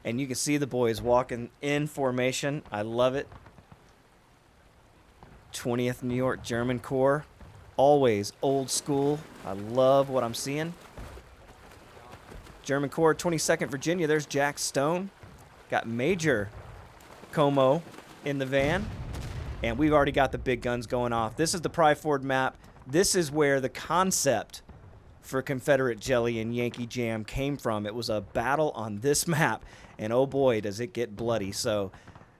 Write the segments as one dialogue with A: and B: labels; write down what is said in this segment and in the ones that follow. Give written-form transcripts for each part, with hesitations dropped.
A: And you can see the boys walking in formation. I love it. 20th New York German Corps. Always old school. I love what I'm seeing. German Corps, 22nd Virginia. There's Jack Stone. Got Major Como in the van. And we've already got the big guns going off. This is the Pry Ford map. This is where the concept for Confederate Jelly and Yankee Jam came from. It was a battle on this map. And oh boy, does it get bloody. So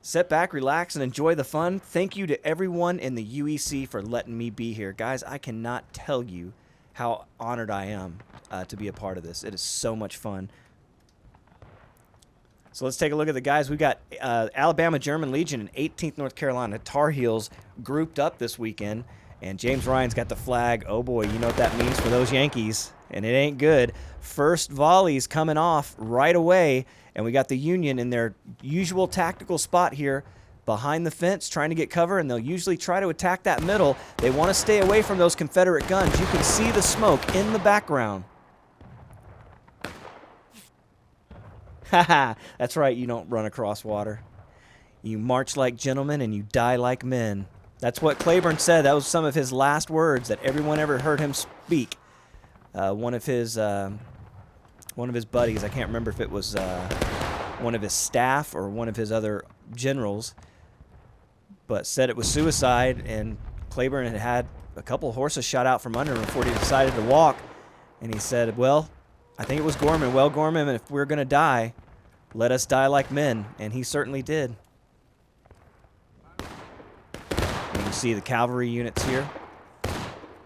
A: sit back, relax, and enjoy the fun. Thank you to everyone in the UEC for letting me be here. Guys, I cannot tell you how honored I am to be a part of this. It is so much fun. So let's take a look at the guys. We've got Alabama German Legion and 18th North Carolina Tar Heels grouped up this weekend. And James Ryan's got the flag. Oh boy, you know what that means for those Yankees. And it ain't good. First volleys coming off right away. And we got the Union in their usual tactical spot here behind the fence trying to get cover. And they'll usually try to attack that middle. They want to stay away from those Confederate guns. You can see the smoke in the background. Haha, that's right, you don't run across water. You march like gentlemen and you die like men. That's what Claiborne said. That was some of his last words that everyone ever heard him speak. One of his buddies, I can't remember if it was one of his staff or one of his other generals, but said it was suicide, and Claiborne had had a couple of horses shot out from under him before he decided to walk, and he said, well, I think it was Gorman. Well, Gorman, if we're going to die, let us die like men, and he certainly did. You can see the cavalry units here.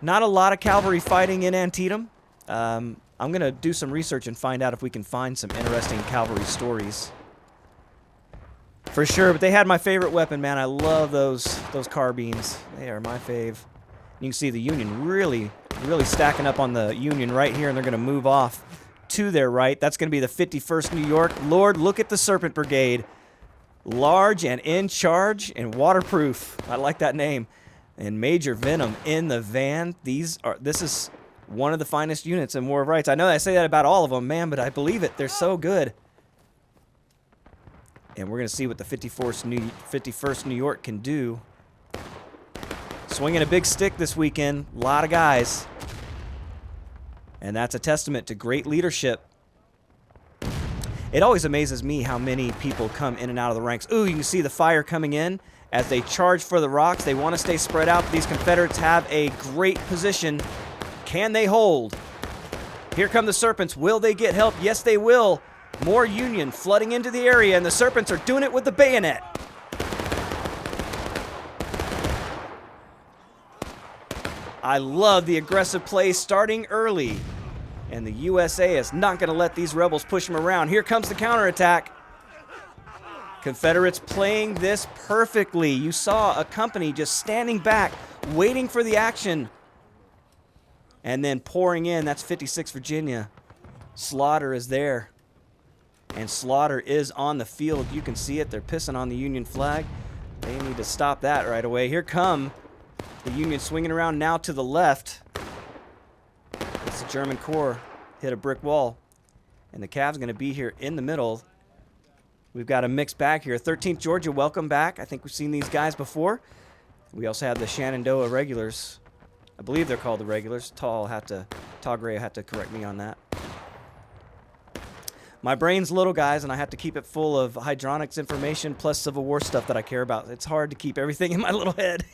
A: Not a lot of cavalry fighting in Antietam. I'm going to do some research and find out if we can find some interesting cavalry stories. For sure, but they had my favorite weapon, man. I love those carbines. They are my fave. You can see the Union really stacking up on the Union right here, and they're going to move off to their right. That's going to be the 51st New York. Lord, look at the Serpent Brigade. Large and in charge and waterproof. I like that name. And Major Venom in the van. This is one of the finest units in War of Rights. I know I say that about all of them, man, but I believe it. They're so good. And we're going to see what the 51st New York can do. Swinging a big stick this weekend. A lot of guys. And that's a testament to great leadership. It always amazes me how many people come in and out of the ranks. Ooh, you can see the fire coming in as they charge for the rocks. They want to stay spread out. These Confederates have a great position. Can they hold? Here come the Serpents. Will they get help? Yes, they will. More Union flooding into the area, and the Serpents are doing it with the bayonet. I love the aggressive play starting early. And the USA is not going to let these rebels push them around. Here comes the counterattack. Confederates playing this perfectly. You saw a company just standing back, waiting for the action. And then pouring in. That's 56 Virginia. Slaughter is there. And Slaughter is on the field. You can see it. They're pissing on the Union flag. They need to stop that right away. Here come the Union swinging around now to the left. It's the German Corps hit a brick wall. And the Cavs going to be here in the middle. We've got a mixed bag here. 13th Georgia, welcome back. I think we've seen these guys before. We also have the Shenandoah regulars. I believe they're called the regulars. Tall Gray had to correct me on that. My brain's little, guys, and I have to keep it full of hydronics information plus Civil War stuff that I care about. It's hard to keep everything in my little head.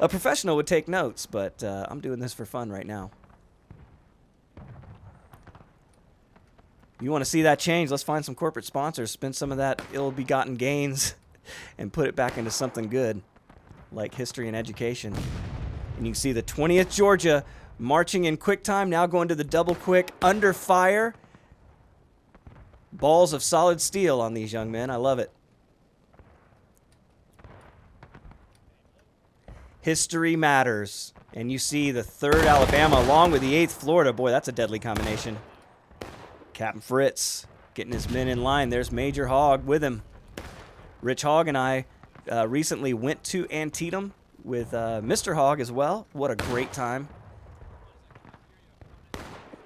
A: A professional would take notes, but I'm doing this for fun right now. You want to see that change? Let's find some corporate sponsors, spend some of that ill-begotten gains, and put it back into something good, like history and education. And you can see the 20th Georgia marching in quick time, now going to the double quick, under fire. Balls of solid steel on these young men. I love it. History matters. And you see the 3rd Alabama along with the 8th Florida. Boy, that's a deadly combination. Captain Fritz getting his men in line. There's Major Hogg with him. Rich Hogg and I recently went to Antietam with Mr. Hogg as well. What a great time.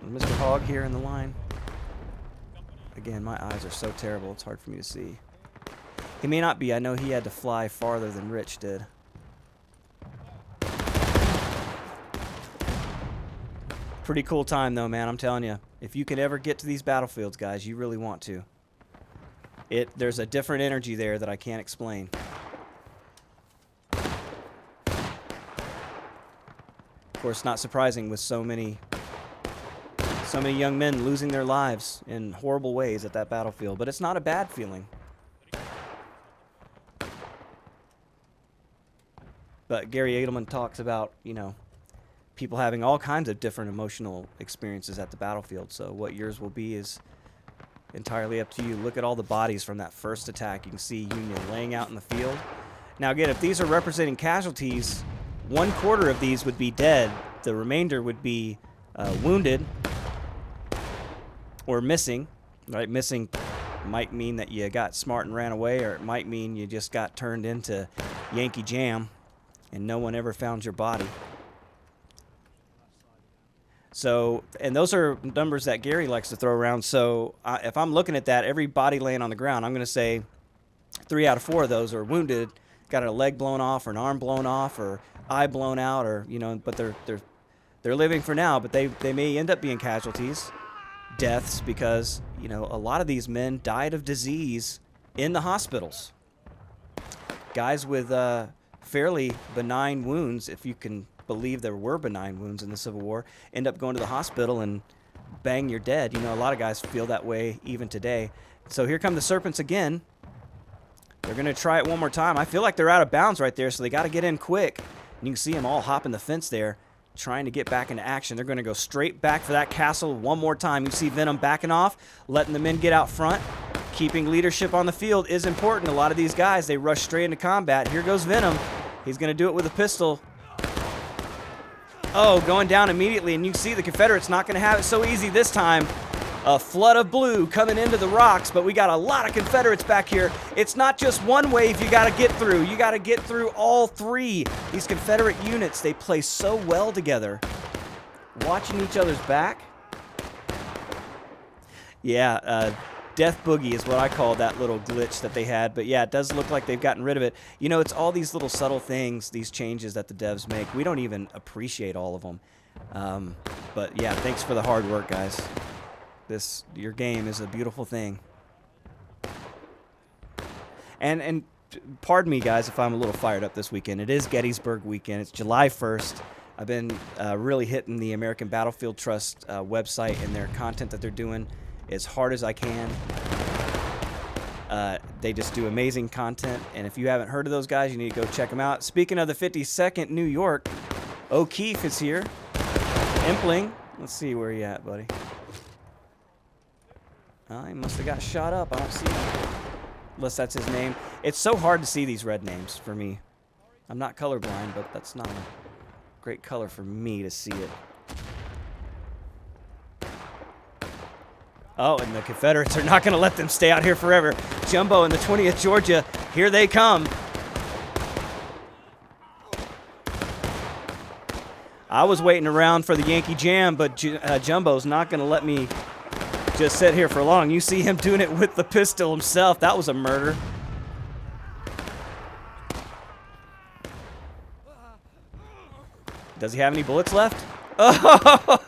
A: Mr. Hogg here in the line. Again, my eyes are so terrible, it's hard for me to see. He may not be. I know he had to fly farther than Rich did. Pretty cool time, though, man. I'm telling you. If you can ever get to these battlefields, guys, you really want to. There's a different energy there that I can't explain. Of course, not surprising with so many young men losing their lives in horrible ways at that battlefield. But it's not a bad feeling. But Gary Edelman talks about, you know, people having all kinds of different emotional experiences at the battlefield. So what yours will be is entirely up to you. Look at all the bodies from that first attack. You can see Union laying out in the field. Now again, if these are representing casualties, 1/4 of these would be dead. The remainder would be wounded or missing. Right? Missing might mean that you got smart and ran away, or it might mean you just got turned into Yankee Jam and no one ever found your body. So, and those are numbers that Gary likes to throw around. So if I'm looking at that, every body laying on the ground, I'm going to say 3 out of 4 of those are wounded, got a leg blown off or an arm blown off or eye blown out, or, you know, but they're living for now, but they may end up being casualties, deaths, because, you know, a lot of these men died of disease in the hospitals. Guys with fairly benign wounds, if you can believe there were benign wounds in the Civil War, end up going to the hospital and bang, you're dead. You know, a lot of guys feel that way even today. So here come the Serpents again. They're going to try it one more time. I feel like they're out of bounds right there, so they got to get in quick. And you can see them all hopping the fence there, trying to get back into action. They're going to go straight back for that castle one more time. You see Venom backing off, letting the men get out front. Keeping leadership on the field is important. A lot of these guys, they rush straight into combat. Here goes Venom. He's going to do it with a pistol. Oh, going down immediately, and you see the Confederates not going to have it so easy this time. A flood of blue coming into the rocks, but we got a lot of Confederates back here. It's not just one wave you got to get through. You got to get through all 3. These Confederate units, they play so well together. Watching each other's back. Yeah, Death Boogie is what I call that little glitch that they had. But yeah, it does look like they've gotten rid of it. You know, it's all these little subtle things, these changes that the devs make. We don't even appreciate all of them. But yeah, thanks for the hard work, guys. Your game is a beautiful thing. And pardon me, guys, if I'm a little fired up this weekend. It is Gettysburg weekend. It's July 1st. I've been really hitting the American Battlefield Trust website and their content that they're doing as hard as I can. They just do amazing content, and if you haven't heard of those guys, you need to go check them out. Speaking of the 52nd New York, O'Keefe is here. Impling. Let's see where you at, buddy. He must have got shot up. I don't see him. Unless that's his name. It's so hard to see these red names for me. I'm not colorblind, but that's not a great color for me to see it. Oh, and the Confederates are not going to let them stay out here forever. Jumbo and the 20th Georgia, here they come. I was waiting around for the Yankee Jam, but Jumbo's not going to let me just sit here for long. You see him doing it with the pistol himself. That was a murder. Does he have any bullets left? Oh!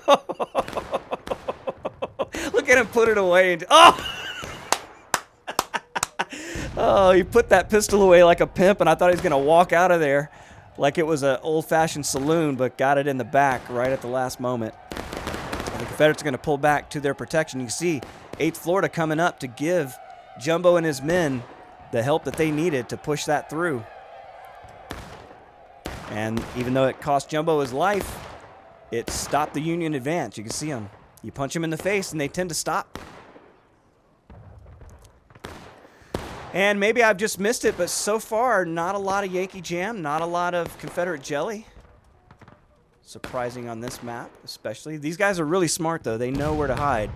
A: Look at him put it away. Oh, he put that pistol away like a pimp, and I thought he was going to walk out of there like it was an old-fashioned saloon, but got it in the back right at the last moment. And the Confederates are going to pull back to their protection. You see 8th Florida coming up to give Jumbo and his men the help that they needed to push that through. And even though it cost Jumbo his life, it stopped the Union advance. You can see them. You punch them in the face, and they tend to stop. And maybe I've just missed it, but so far, not a lot of Yankee Jam, not a lot of Confederate jelly. Surprising on this map, especially. These guys are really smart, though. They know where to hide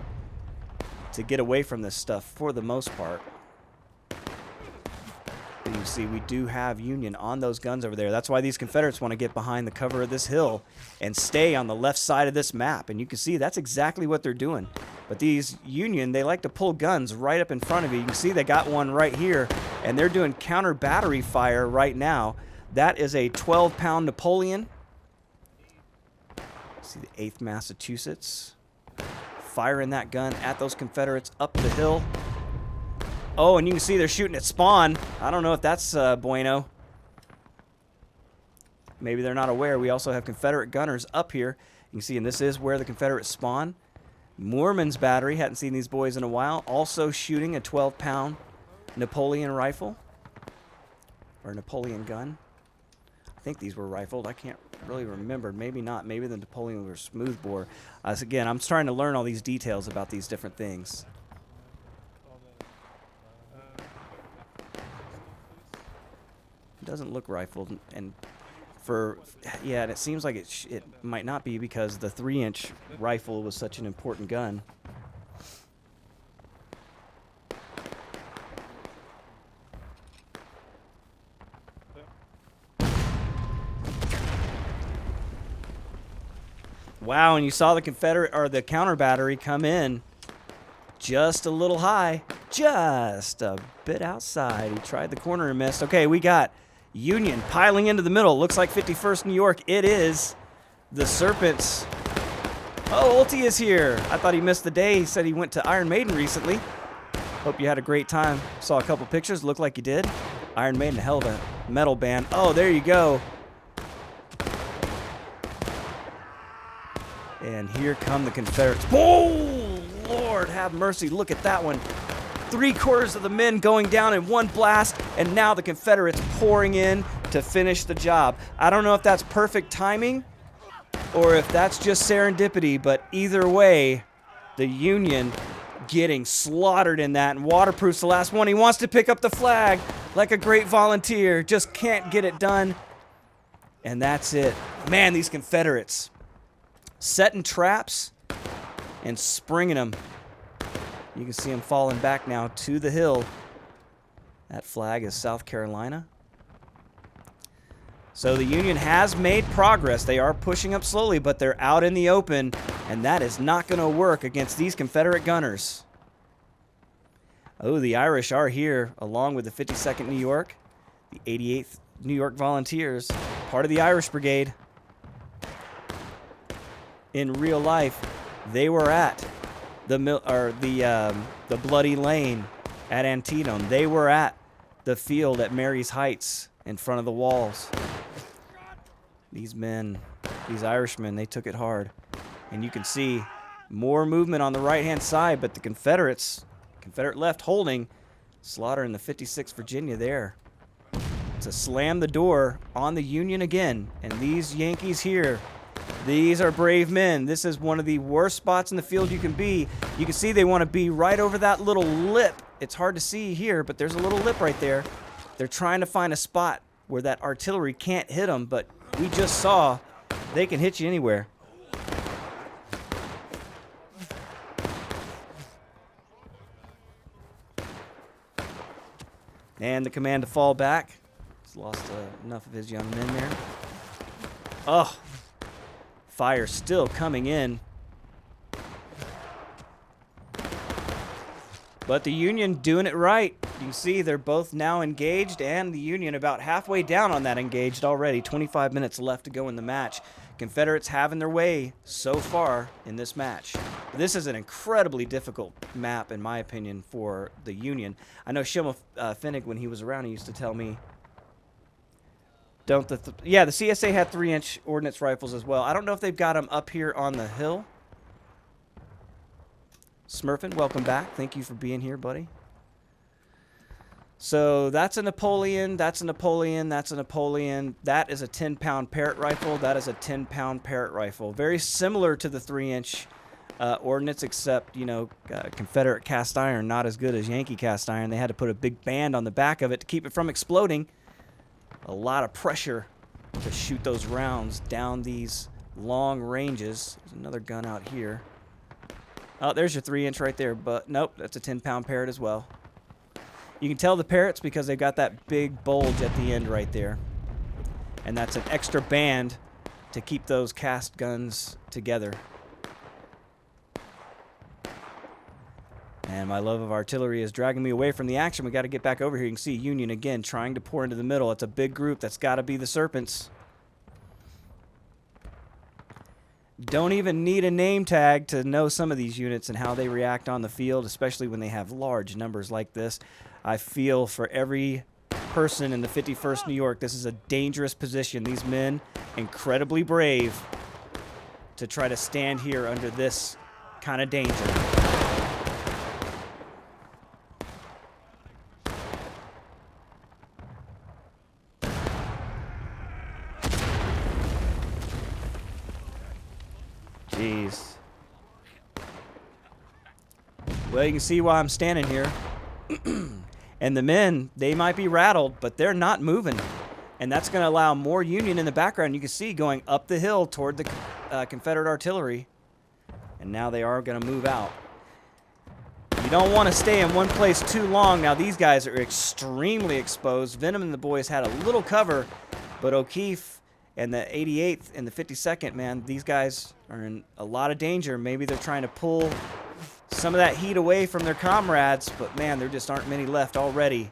A: to get away from this stuff for the most part. But You see, we do have Union on those guns over there. That's why these Confederates want to get behind the cover of this hill and stay on the left side of this map. And you can see that's exactly what they're doing. But these Union, they like to pull guns right up in front of you. You can see they got one right here, and they're doing counter battery fire right now. That is a 12-pound Napoleon. See the 8th Massachusetts firing that gun at those Confederates up the hill. Oh, and you can see they're shooting at spawn. I don't know if that's bueno. Maybe they're not aware. We also have Confederate gunners up here. You can see, and this is where the Confederates spawn. Moorman's battery, hadn't seen these boys in a while, also shooting a 12-pound Napoleon rifle. Or Napoleon gun. I think these were rifled. I can't really remember. Maybe not. Maybe the Napoleon were smoothbore. Again, I'm trying to learn all these details about these different things. It doesn't look rifled, and yeah, and it seems like it might not be because the 3-inch rifle was such an important gun. Wow, and you saw the Confederate or the counter battery come in just a little high, just a bit outside. He tried the corner and missed. Okay, we got Union piling into the middle. Looks like 51st New York. It is the Serpents. Oh, Ulti is here. I thought he missed the day. He said he went to Iron Maiden recently. Hope you had a great time. Saw a couple pictures. Looked like you did. Iron Maiden, a hell of a metal band. Oh, there you go. And here come the Confederates. Oh, Lord, have mercy. Look at that one. 3/4 of the men going down in one blast, and now the Confederates pouring in to finish the job. I don't know if that's perfect timing or if that's just serendipity, but either way, the Union getting slaughtered in that, and Waterproof's the last one. He wants to pick up the flag like a great volunteer, just can't get it done, and that's it. Man, these Confederates setting traps and springing them. You can see them falling back now to the hill. That flag is South Carolina. So the Union has made progress. They are pushing up slowly, but they're out in the open, and that is not going to work against these Confederate gunners. Oh, the Irish are here, along with the 52nd New York, the 88th New York Volunteers, part of the Irish Brigade. In real life, they were at the Bloody Lane at Antietam. They were at the field at Mary's Heights in front of the walls. These men, these Irishmen, they took it hard. And you can see more movement on the right-hand side, but the Confederate left holding, slaughtering the 56th Virginia there. To slam the door on the Union again. And these Yankees here, these are brave men. This is one of the worst spots in the field you can be. You can see they want to be right over that little lip. It's hard to see here, but there's a little lip right there. They're trying to find a spot where that artillery can't hit them, but we just saw they can hit you anywhere. And the command to fall back. He's lost enough of his young men there. Oh. Fire still coming in. But the Union doing it right. You can see they're both now engaged, and the Union about halfway down on that engaged already. 25 minutes left to go in the match. Confederates having their way so far in this match. This is an incredibly difficult map, in my opinion, for the Union. I know Shimel Finnick, when he was around, he used to tell me, yeah, the CSA had 3-inch ordnance rifles as well. I don't know if they've got them up here on the hill. Smurfin, welcome back. Thank you for being here, buddy. So that's a Napoleon, that's a Napoleon, that's a Napoleon. That is a 10-pound Parrott rifle. That is a 10-pound Parrott rifle. Very similar to the 3-inch ordnance, except, you know, Confederate cast iron, not as good as Yankee cast iron. They had to put a big band on the back of it to keep it from exploding. A lot of pressure to shoot those rounds down these long ranges. There's another gun out here. Oh, there's your 3-inch right there, but nope, that's a 10-pound Parrott as well. You can tell the Parrots because they've got that big bulge at the end right there. And that's an extra band to keep those cast guns together. And my love of artillery is dragging me away from the action. We got to get back over here. You can see Union again trying to pour into the middle. It's a big group. That's got to be the Serpents. Don't even need a name tag to know some of these units and how they react on the field, especially when they have large numbers like this. I feel for every person in the 51st New York, this is a dangerous position. These men, incredibly brave to try to stand here under this kind of danger. Jeez. Well, you can see why I'm standing here. And the men, they might be rattled, but they're not moving. And that's going to allow more Union in the background. You can see going up the hill toward the Confederate artillery. And now they are going to move out. You don't want to stay in one place too long. Now, these guys are extremely exposed. Venom and the boys had a little cover, but O'Keefe and the 88th and the 52nd, man, these guys are in a lot of danger. Maybe they're trying to pull some of that heat away from their comrades, but man, there just aren't many left already.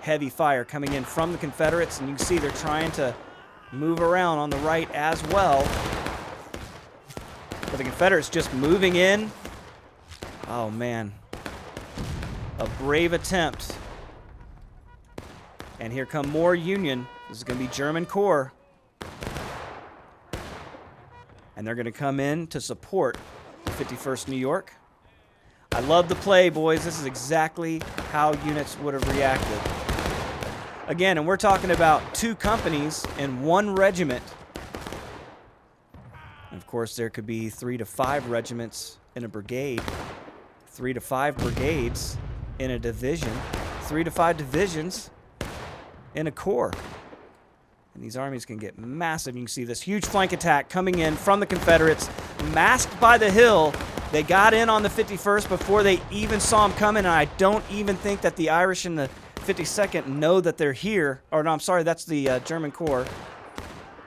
A: Heavy fire coming in from the Confederates, and you can see they're trying to move around on the right as well. But the Confederates just moving in. Oh man, a brave attempt. And here come more Union. This is going to be German Corps. And they're going to come in to support the 51st New York. I love the play, boys. This is exactly how units would have reacted. Again, and we're talking about 2 companies and 1 regiment. And of course, there could be 3 to 5 regiments in a brigade, 3 to 5 brigades in a division, 3 to 5 divisions in a corps. And these armies can get massive. You can see this huge flank attack coming in from the Confederates, masked by the hill. They got in on the 51st before they even saw them coming, and I don't even think that the Irish and the 52nd know that they're here. Or no, I'm sorry, that's the German Corps.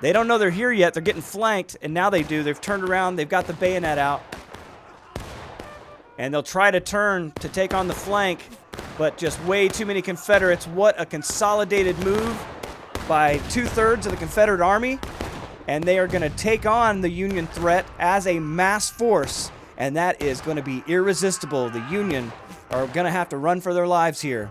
A: They don't know they're here yet. They're getting flanked, and now they do. They've turned around. They've got the bayonet out. And they'll try to turn to take on the flank, but just way too many Confederates. What a consolidated move by 2/3 of the Confederate Army. And they are going to take on the Union threat as a mass force. And that is going to be irresistible. The Union are going to have to run for their lives here.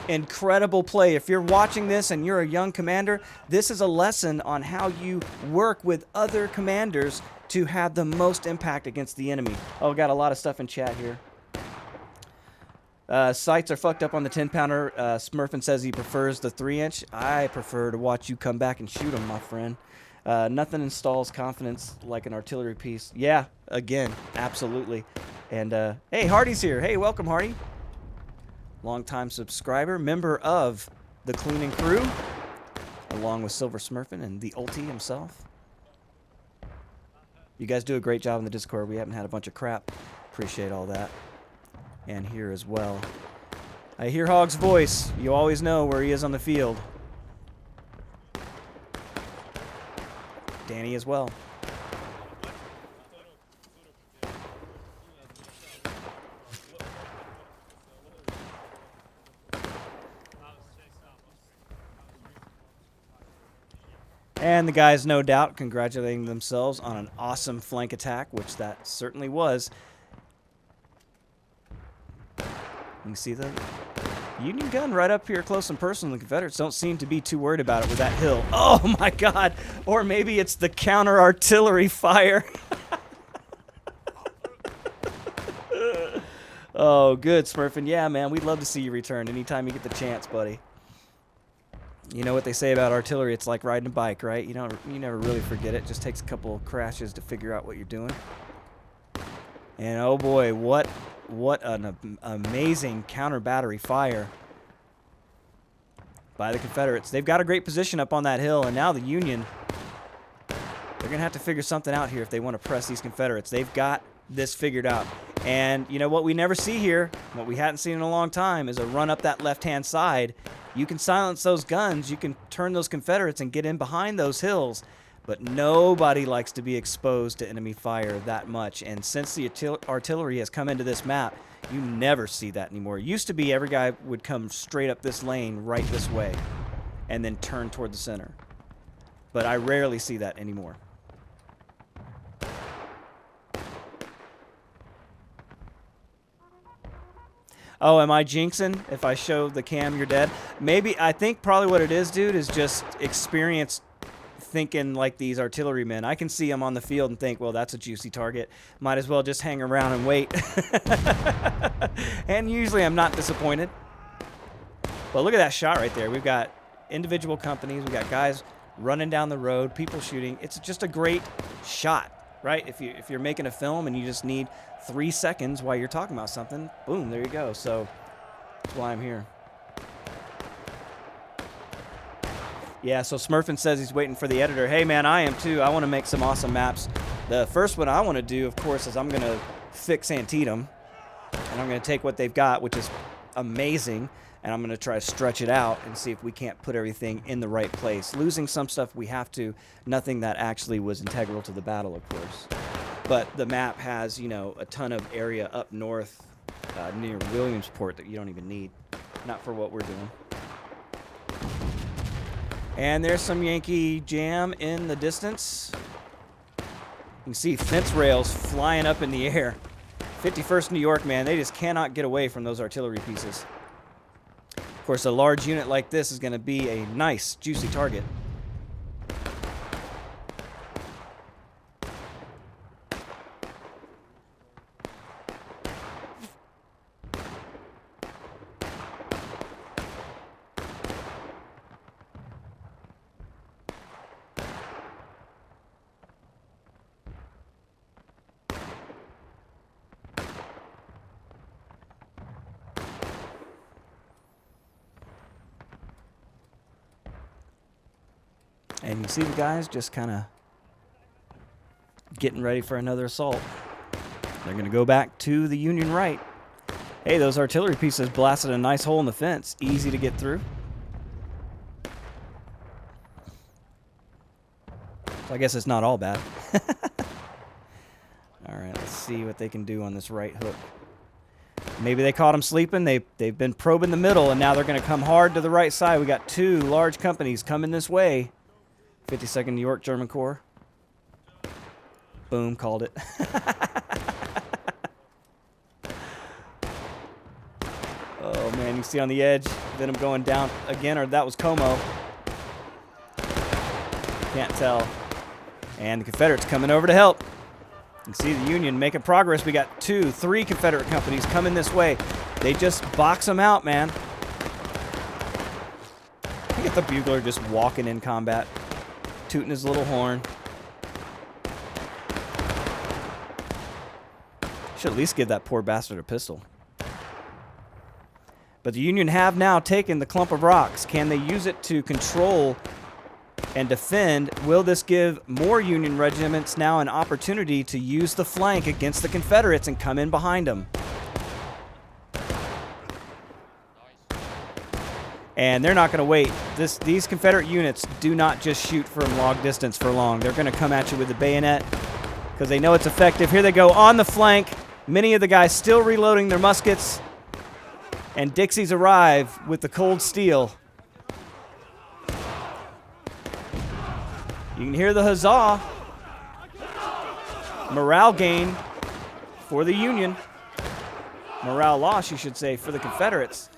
A: Incredible play. If you're watching this and you're a young commander, this is a lesson on how you work with other commanders to have the most impact against the enemy. Oh, got a lot of stuff in chat here. Sights are fucked up on the 10-pounder. Smurfin says he prefers the 3-inch. I prefer to watch you come back and shoot him, my friend. Nothing installs confidence like an artillery piece. Yeah, again, absolutely. And hey, Hardy's here. Hey, welcome, Hardy. Longtime subscriber, member of the cleaning crew, along with Silver Smurfin and the Ulti himself. You guys do a great job in the Discord. We haven't had a bunch of crap. Appreciate all that. And here as well. I hear Hog's voice. You always know where he is on the field. Danny as well. And the guys, no doubt, congratulating themselves on an awesome flank attack, which that certainly was. You can see the Union gun right up here close and personal. The Confederates don't seem to be too worried about it with that hill. Oh, my God. Or maybe it's the counter-artillery fire. Oh, good, Smurfin. Yeah, man, we'd love to see you return anytime you get the chance, buddy. You know what they say about artillery? It's like riding a bike, right? You never really forget it. Just takes a couple of crashes to figure out what you're doing. And oh boy, what an amazing counter battery fire by the Confederates. They've got a great position up on that hill, and now the Union, they're gonna have to figure something out here if they want to press these Confederates. They've got this figured out. And you know what we never see here, what we hadn't seen in a long time, is a run up that left-hand side. You can silence those guns, you can turn those Confederates and get in behind those hills, but nobody likes to be exposed to enemy fire that much. And since the artillery has come into this map, you never see that anymore. It used to be every guy would come straight up this lane right this way and then turn toward the center. But I rarely see that anymore. Oh, am I jinxing? If I show the cam, you're dead? Maybe. I think probably what it is, dude, is just experience thinking like these artillerymen. I can see them on the field and think, well, that's a juicy target. Might as well just hang around and wait. And usually I'm not disappointed. But look at that shot right there. We've got individual companies. We've got guys running down the road, people shooting. It's just a great shot, right? If you're making a film and you just need 3 seconds while you're talking about something, boom, there you go. So that's why I'm here. Yeah, so Smurfin says he's waiting for the editor. Hey, man, I am too. I want to make some awesome maps. The first one I want to do, of course, is I'm going to fix Antietam. And I'm going to take what they've got, which is amazing, and I'm going to try to stretch it out and see if we can't put everything in the right place. Losing some stuff we have to. Nothing that actually was integral to the battle, of course. But the map has, you know, a ton of area up north near Williamsport that you don't even need. Not for what we're doing. And there's some Yankee jam in the distance. You can see fence rails flying up in the air. 51st New York, man, they just cannot get away from those artillery pieces. Of course, a large unit like this is going to be a nice, juicy target. And you see the guys just kind of getting ready for another assault. They're going to go back to the Union right. Hey, those artillery pieces blasted a nice hole in the fence. Easy to get through. So I guess it's not all bad. All right, let's see what they can do on this right hook. Maybe they caught them sleeping. They've been probing the middle, and now they're going to come hard to the right side. We got two large companies coming this way. 52nd New York German Corps. Boom, called it. Oh, man, you see on the edge, Venom going down again, or that was Como. Can't tell. And the Confederates coming over to help. You can see the Union making progress. We got 2, 3 Confederate companies coming this way. They just box them out, man. Look at the bugler just walking in combat, tooting his little horn. Should at least give that poor bastard a pistol. But the Union have now taken the clump of rocks. Can they use it to control and defend? Will this give more Union regiments now an opportunity to use the flank against the Confederates and come in behind them? And they're not going to wait. These Confederate units do not just shoot from long distance for long. They're going to come at you with the bayonet because they know it's effective. Here they go on the flank. Many of the guys still reloading their muskets. And Dixies arrive with the cold steel. You can hear the huzzah. Morale gain for the Union. Morale loss, you should say, for the Confederates.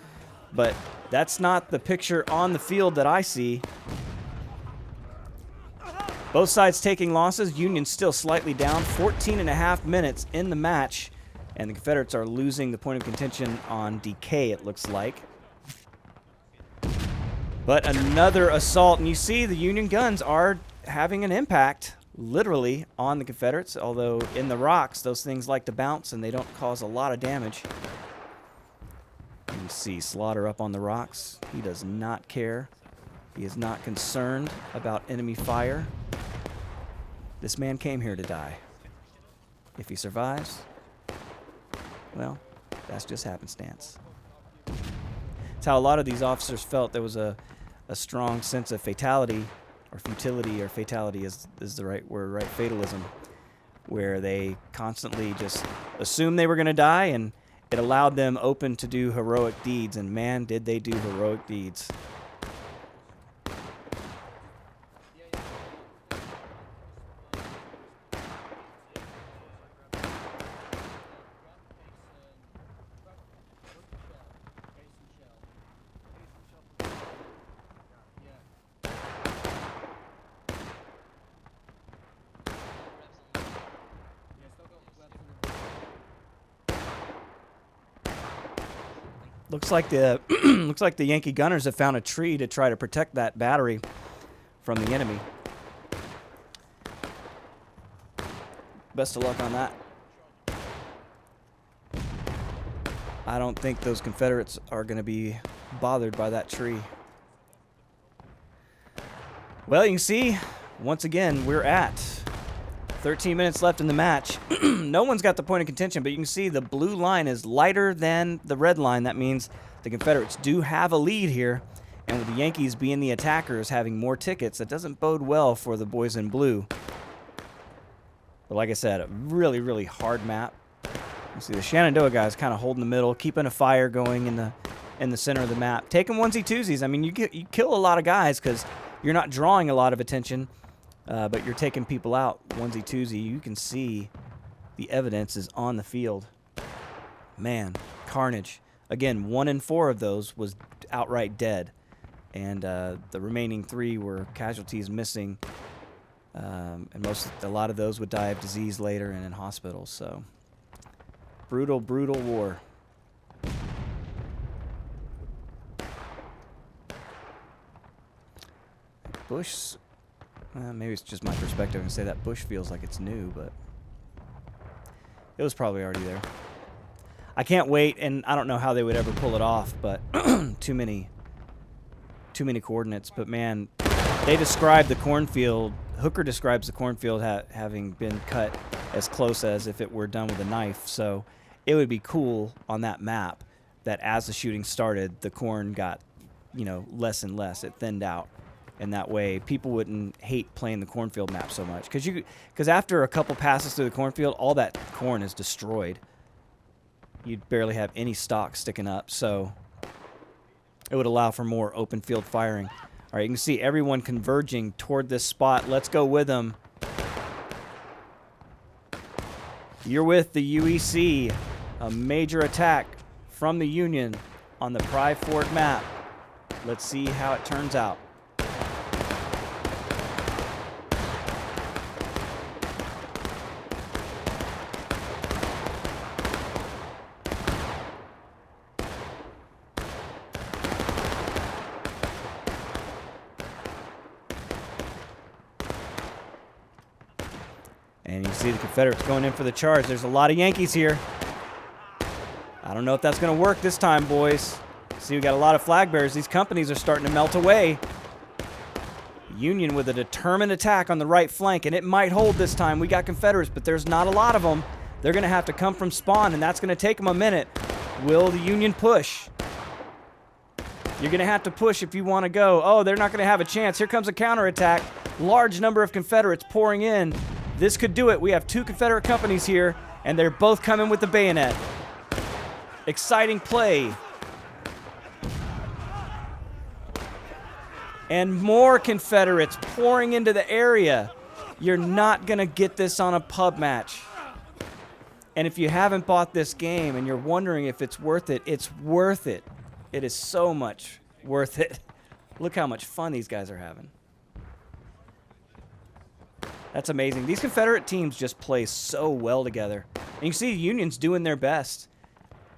A: But that's not the picture on the field that I see. Both sides taking losses. Union still slightly down. 14.5 minutes in the match. And the Confederates are losing the point of contention on decay, it looks like. But another assault. And you see the Union guns are having an impact, literally, on the Confederates. Although in the rocks, those things like to bounce and they don't cause a lot of damage. You see Slaughter up on the rocks. He does not care. He is not concerned about enemy fire. This man came here to die. If he survives, well, that's just happenstance. It's how a lot of these officers felt. There was a strong sense of fatality, or futility, or fatality is the right word, right? Fatalism, where they constantly just assumed they were going to die, and it allowed them open to do heroic deeds, and man, did they do heroic deeds. Looks like the Yankee gunners have found a tree to try to protect that battery from the enemy. Best of luck on that. I don't think those Confederates are going to be bothered by that tree. Well, you can see, once again, we're at 13 minutes left in the match. No one's got the point of contention, but you can see the blue line is lighter than the red line. That means the Confederates do have a lead here. And with the Yankees being the attackers, having more tickets, that doesn't bode well for the boys in blue. But like I said, a really, really hard map. You see the Shenandoah guys kind of holding the middle, keeping a fire going in the center of the map. Taking onesie-twosies. I mean, you kill a lot of guys because you're not drawing a lot of attention. But you're taking people out onesie-twosie. You can see the evidence is on the field. Man, carnage. Again, 1 in 4 of those was outright dead. And the remaining 3 were casualties missing. And a lot of those would die of disease later and in hospitals. So, brutal, brutal war. Bush... maybe it's just my perspective and say that Bush feels like it's new, but it was probably already there. I can't wait, and I don't know how they would ever pull it off, but too many coordinates. But man, they describe the cornfield. Hooker describes the cornfield having been cut as close as if it were done with a knife. So it would be cool on that map that as the shooting started, the corn got, less and less. It thinned out. And that way, people wouldn't hate playing the cornfield map so much. Because after a couple passes through the cornfield, all that corn is destroyed. You'd barely have any stock sticking up. So it would allow for more open field firing. All right, you can see everyone converging toward this spot. Let's go with them. You're with the UEC. A major attack from the Union on the Pry Fort map. Let's see how it turns out. And you see the Confederates going in for the charge. There's a lot of Yankees here. I don't know if that's going to work this time, boys. See, we got a lot of flag bearers. These companies are starting to melt away. Union with a determined attack on the right flank, and it might hold this time. We got Confederates, but there's not a lot of them. They're going to have to come from spawn, and that's going to take them a minute. Will the Union push? You're going to have to push if you want to go. Oh, they're not going to have a chance. Here comes a counterattack. Large number of Confederates pouring in. This could do it. We have 2 Confederate companies here, and they're both coming with the bayonet. Exciting play. And more Confederates pouring into the area. You're not going to get this on a pub match. And if you haven't bought this game and you're wondering if it's worth it, it's worth it. It is so much worth it. Look how much fun these guys are having. That's amazing. These Confederate teams just play so well together. And you can see the Union's doing their best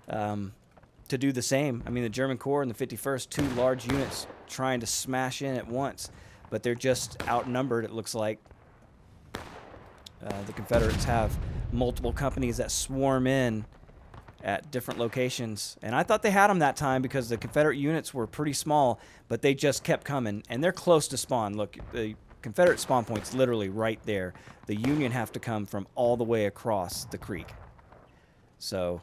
A: to do the same. I mean, the German Corps and the 51st, 2 large units trying to smash in at once. But they're just outnumbered, it looks like. The Confederates have multiple companies that swarm in at different locations. And I thought they had them that time because the Confederate units were pretty small, but they just kept coming. And they're close to spawn. Look, the Confederate spawn point's literally right there. The Union have to come from all the way across the creek. So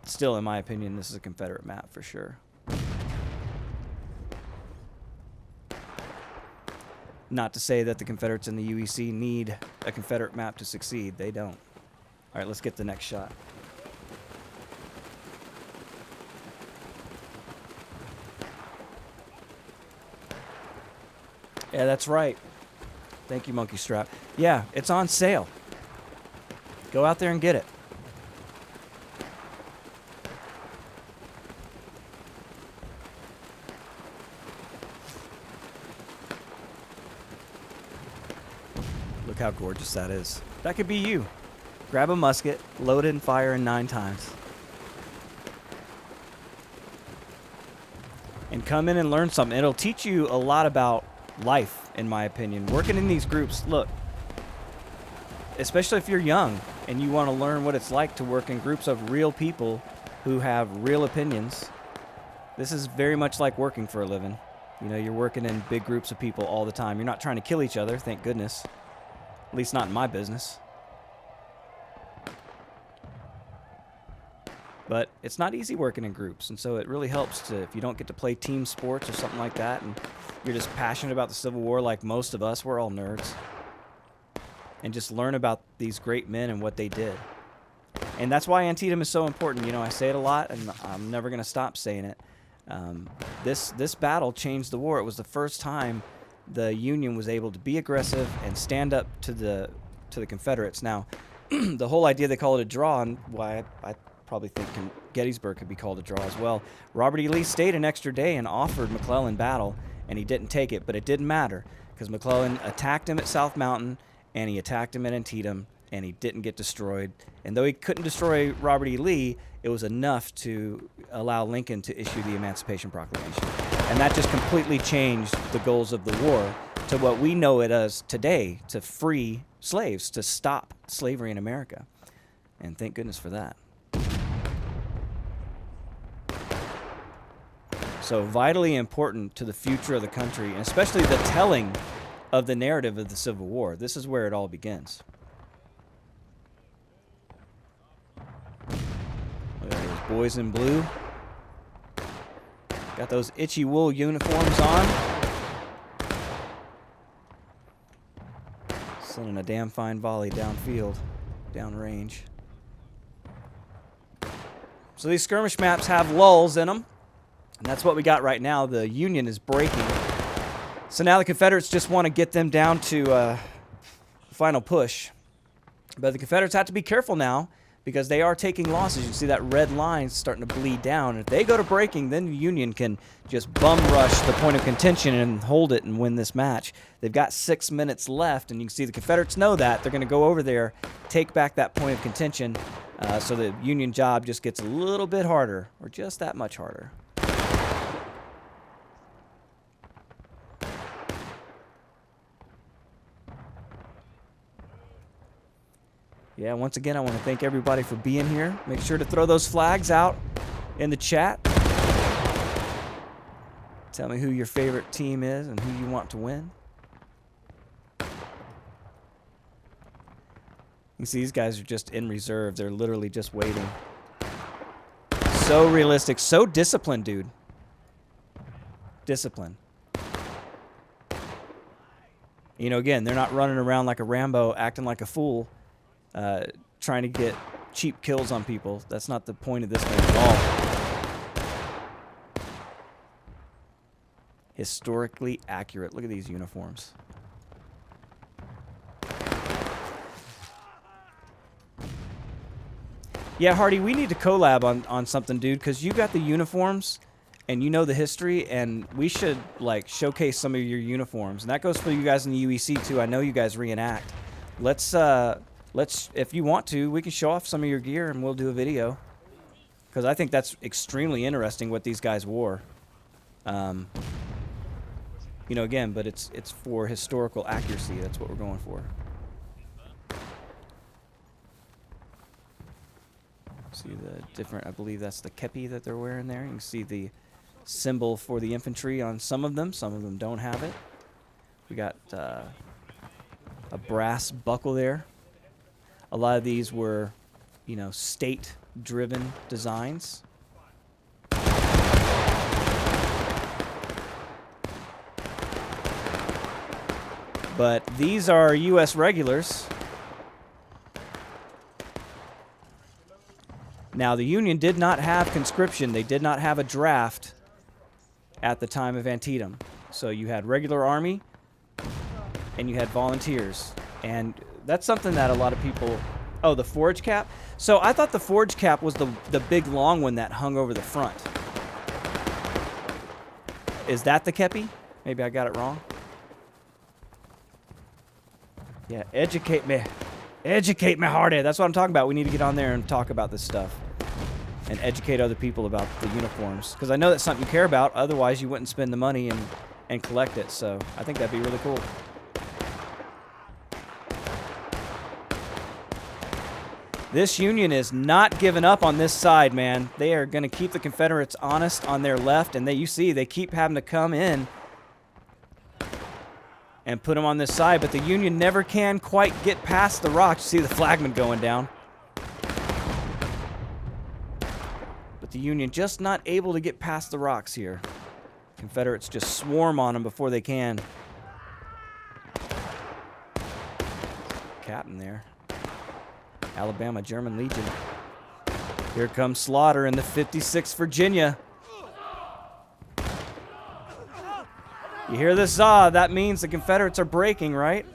A: still, in my opinion, this is a Confederate map for sure. Not to say that the Confederates in the UEC need a Confederate map to succeed. They don't. All right, let's get the next shot. Yeah, that's right. Thank you, Monkey Strap. Yeah, it's on sale. Go out there and get it. Look how gorgeous that is. That could be you. Grab a musket, load it and fire in 9 times. And come in and learn something. It'll teach you a lot about life, in my opinion. Working in these groups, look, especially if you're young and you want to learn what it's like to work in groups of real people who have real opinions, this is very much like working for a living. You know, you're working in big groups of people all the time. You're not trying to kill each other, thank goodness. At least not in my business. But it's not easy working in groups, and so it really helps to, if you don't get to play team sports or something like that, and you're just passionate about the Civil War like most of us, we're all nerds, and just learn about these great men and what they did. And that's why Antietam is so important. You know, I say it a lot, and I'm never going to stop saying it. This battle changed the war. It was the first time the Union was able to be aggressive and stand up to the Confederates. Now, the whole idea they call it a draw, and why I probably think Gettysburg could be called a draw as well. Robert E. Lee stayed an extra day and offered McClellan battle, and he didn't take it, but it didn't matter because McClellan attacked him at South Mountain, and he attacked him at Antietam, and he didn't get destroyed. And though he couldn't destroy Robert E. Lee, it was enough to allow Lincoln to issue the Emancipation Proclamation. And that just completely changed the goals of the war to what we know it as today, to free slaves, to stop slavery in America. And thank goodness for that. So vitally important to the future of the country, and especially the telling of the narrative of the Civil War. This is where it all begins. Look at those boys in blue. Got those itchy wool uniforms on. Sending a damn fine volley downfield, downrange. So these skirmish maps have lulls in them. And that's what we got right now. The Union is breaking. So now the Confederates just want to get them down to final push. But the Confederates have to be careful now because they are taking losses. You see that red line starting to bleed down. If they go to breaking, then the Union can just bum rush the point of contention and hold it and win this match. They've got 6 minutes left, and you can see the Confederates know that. They're going to go over there, take back that point of contention, so the Union job just gets a little bit harder, or just that much harder. Yeah, once again, I want to thank everybody for being here. Make sure to throw those flags out in the chat. Tell me who your favorite team is and who you want to win. You see, these guys are just in reserve. They're literally just waiting. So realistic. So disciplined, dude. Discipline. You know, again, they're not running around like a Rambo acting like a fool. Trying to get cheap kills on people. That's not the point of this game at all. Historically accurate. Look at these uniforms. Yeah, Hardy, we need to collab on something, dude, because you got the uniforms and you know the history, and we should, like, showcase some of your uniforms. And that goes for you guys in the UEC, too. I know you guys reenact. Let's, if you want to, we can show off some of your gear and we'll do a video. Because I think that's extremely interesting what these guys wore. You know, again, but it's for historical accuracy. That's what we're going for. See the different, I believe that's the kepi that they're wearing there. You can see the symbol for the infantry on some of them. Some of them don't have it. We got a brass buckle there. A lot of these were, you know, state-driven designs. But these are U.S. regulars. Now, the Union did not have conscription. They did not have a draft at the time of Antietam. So you had regular army and you had volunteers. And that's something that a lot of people... Oh, the forage cap? So I thought the forage cap was the big long one that hung over the front. Is that the kepi? Maybe I got it wrong. Yeah, educate me. Educate me harder. That's what I'm talking about. We need to get on there and talk about this stuff. And educate other people about the uniforms. Because I know that's something you care about. Otherwise, you wouldn't spend the money and collect it. So I think that'd be really cool. This Union is not giving up on this side, man. They are going to keep the Confederates honest on their left. And you see, they keep having to come in and put them on this side, but the Union never can quite get past the rocks. You see the flagman going down. But the Union just not able to get past the rocks here. Confederates just swarm on them before they can. Captain there. Alabama German Legion. Here comes Slaughter in the 56th Virginia. You hear this zaw, that means the Confederates are breaking, right?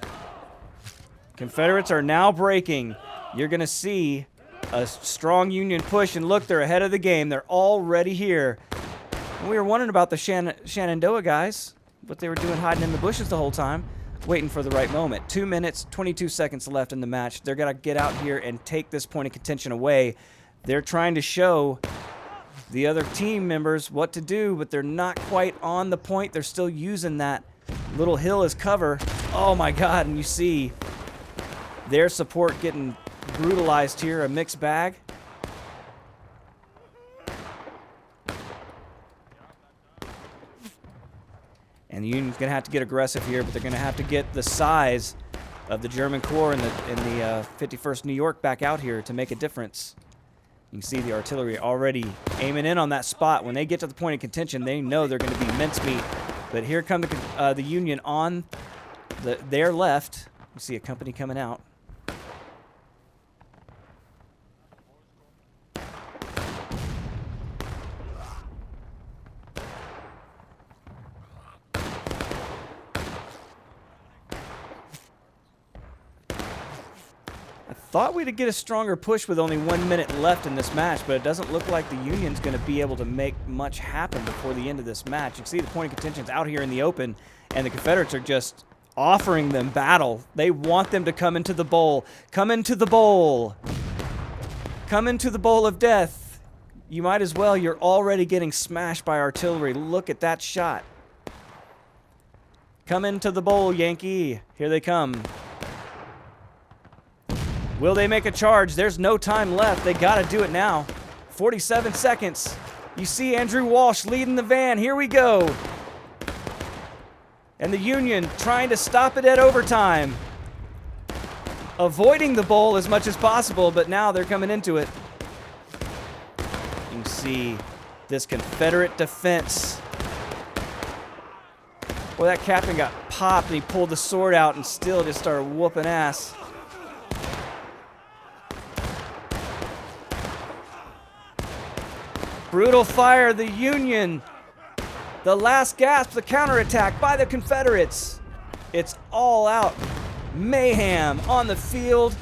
A: Confederates are now breaking. You're going to see a strong Union push, and look, they're ahead of the game. They're already here. And we were wondering about the Shenandoah guys, what they were doing hiding in the bushes the whole time, waiting for the right moment. 2 minutes, 22 seconds left in the match. They're going to get out here and take this point of contention away. They're trying to show the other team members what to do, but they're not quite on the point. They're still using that little hill as cover. Oh my God, and you see their support getting brutalized here, a mixed bag. And the Union's going to have to get aggressive here, but they're going to have to get the size of the German Corps and the 51st New York back out here to make a difference. You can see the artillery already aiming in on that spot. When they get to the point of contention, they know they're going to be mincemeat. But here come the Union on their left. You see a company coming out. Thought we'd get a stronger push with only 1 minute left in this match, but it doesn't look like the Union's going to be able to make much happen before the end of this match. You can see the point of contention's out here in the open, and the Confederates are just offering them battle. They want them to come into the bowl. Come into the bowl. Come into the bowl of death. You might as well. You're already getting smashed by artillery. Look at that shot. Come into the bowl, Yankee. Here they come. Will they make a charge? There's no time left. They got to do it now. 47 seconds. You see Andrew Walsh leading the van. Here we go. And the Union trying to stop it at overtime. Avoiding the bowl as much as possible, but now they're coming into it. You can see this Confederate defense. Boy, that captain got popped and he pulled the sword out and still just started whooping ass. Brutal fire, the Union. The last gasp, the counterattack by the Confederates. It's all out. Mayhem on the field.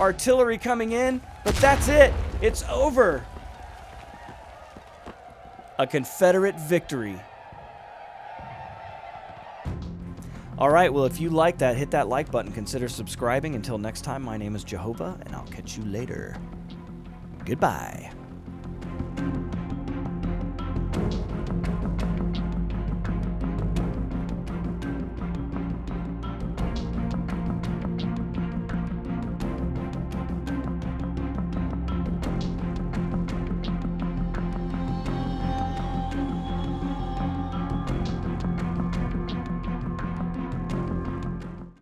A: Artillery coming in, but that's it. It's over. A Confederate victory. All right, well, if you like that, hit that like button. Consider subscribing. Until next time, my name is Jehovah, and I'll catch you later. Goodbye.